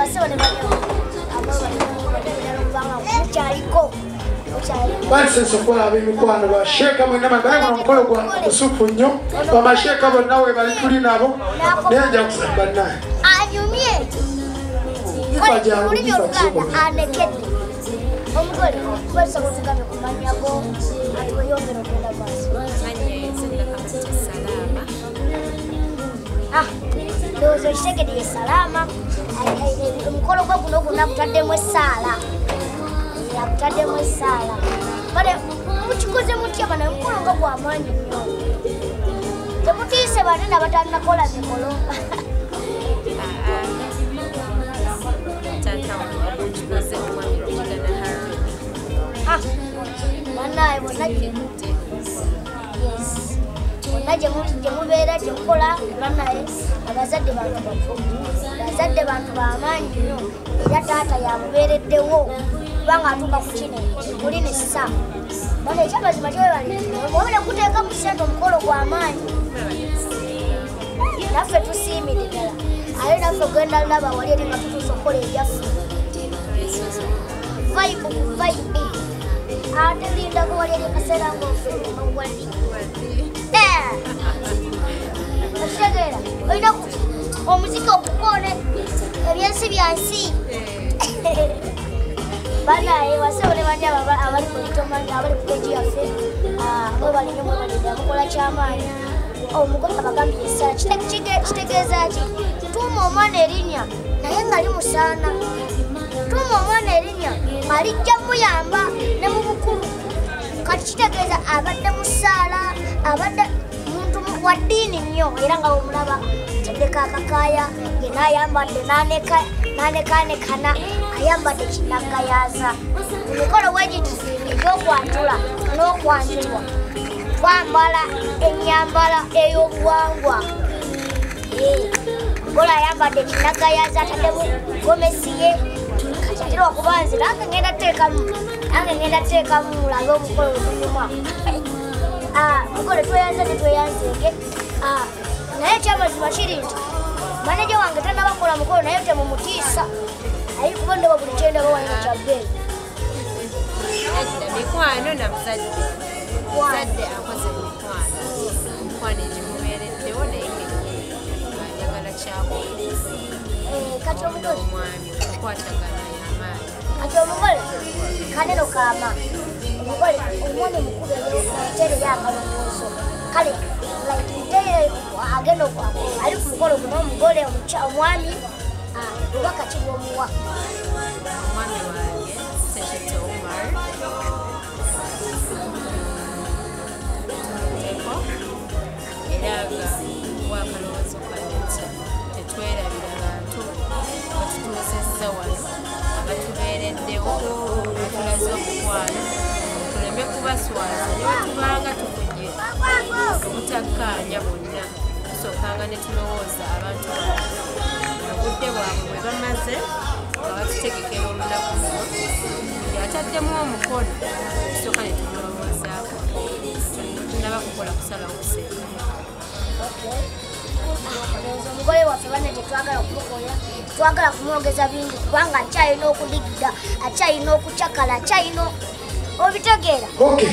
abasebo ne banyo mukyariko bansenso kola ab'emikwano basheeka mwenna magaye omukolo gwa musufu nnyo bamasheeka bonna we bali tuli nabo naye nja kusaba naye anyumye olulimi oluganda anekedde omugole kubasobola okugamya kumanyako ati weyongera okugenda maaso ndowooza okitegedde ye salaama omukolo gwe guno gonna akutaddemu essaala akutaddemu essaala kale mukikoze mutya bana omukolo nga gwamaanyi nnyo temutiise banene abatanakola mikolo banaye bonna gyemubeera gyemukola banaye abazadde bantu bamaanyi nnyo era taata yamubeereddewo kubanga atuuka ku kino muli nessa bana ekyamazima kyobale kuteeka mu sente omukolo gwamaanyi naffe tusiimire ddala aye naffe ogenda laba wali eri nga tutuusa okukola ebyaffe vaibu ku vaibi ate lindako wali eri akaseera ngaowali okitegeera olina omuziki okukone ebyensi byansi banaye wasebo ne bandi abali kutomani abali kupeji yaffe mwe balina mwebalidde amukola kyamaanyi omugole abagambye essala kitegeeza ki tuuma omwana erinnya naye nga limusaana tuuma omwana erinnya alijja muyamba ne mu bukulu kati kitegeeza abadde mu ssaala abadde muntu wa ddiini nnyo era nga wemulaba teddeka akakaaya ye naayambadde n'anekanekana ayambadde kinagayaaza emikolo wegiti egyokwantula n'okwanjulwa twambala ennyambala ey'obuwangwa omukola ayambadde kinagayaaza ataddemu gomesi ye katira okuba nze nange ngenda teekamu mulabe omukolo olunyuma mukole tweyanze netweyanzenge naye ekyamazima kiri nti maneja wange tanabakola mukolo naye temumutiisa ayi kuba ndaba buli kyendaba walina kyabbeeyi mikwano na muzadde akoze mikwano egimubeereddewo naye ayagala kyakola kati omugole omwami okukwatagana y'amaanyi kati omugole kaneno kaamaanyi omugole omwana omukulu entere yakalongooso kale ntere agenda ali ku mukolo guno omugole omwami obubaka kibwomuwa omwami wange Sekete Omar era nga wakalowoozo kaneti tetwerabira bantu batutuusizza wano abatubeereddewo batulaze omukwano tuleme kubaswaza ne batubanga tufunye obutakkaanya bonna tusookanga ne tulowooza abantu obudde bwabwe bwe bamaze nga batutegekera olunaku luno yataddemu omukono tusooka ne tumulowoozaako tunaba kukola kusala okuseeka omugole waffe banne tetwagala okumukola twagala kumwogeza bingi kubanga akyalina okuligida akyalina okucakala akyalina obitegeera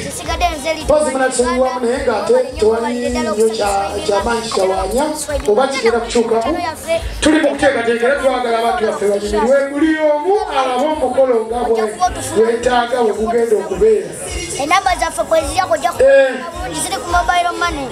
kisigadde nzeliwamu naye ng'ate tewali nnyo kyamaanyi kitawaanya oba kigenda kukyukamu tuli mu kuteekateekera twagala abantu baffe banyumirwe buli omu alabe omukolo nga bwetaaga bwe gugenda okubeera enamba zaffe kwezirya kujja bulungi ziri ku mobile money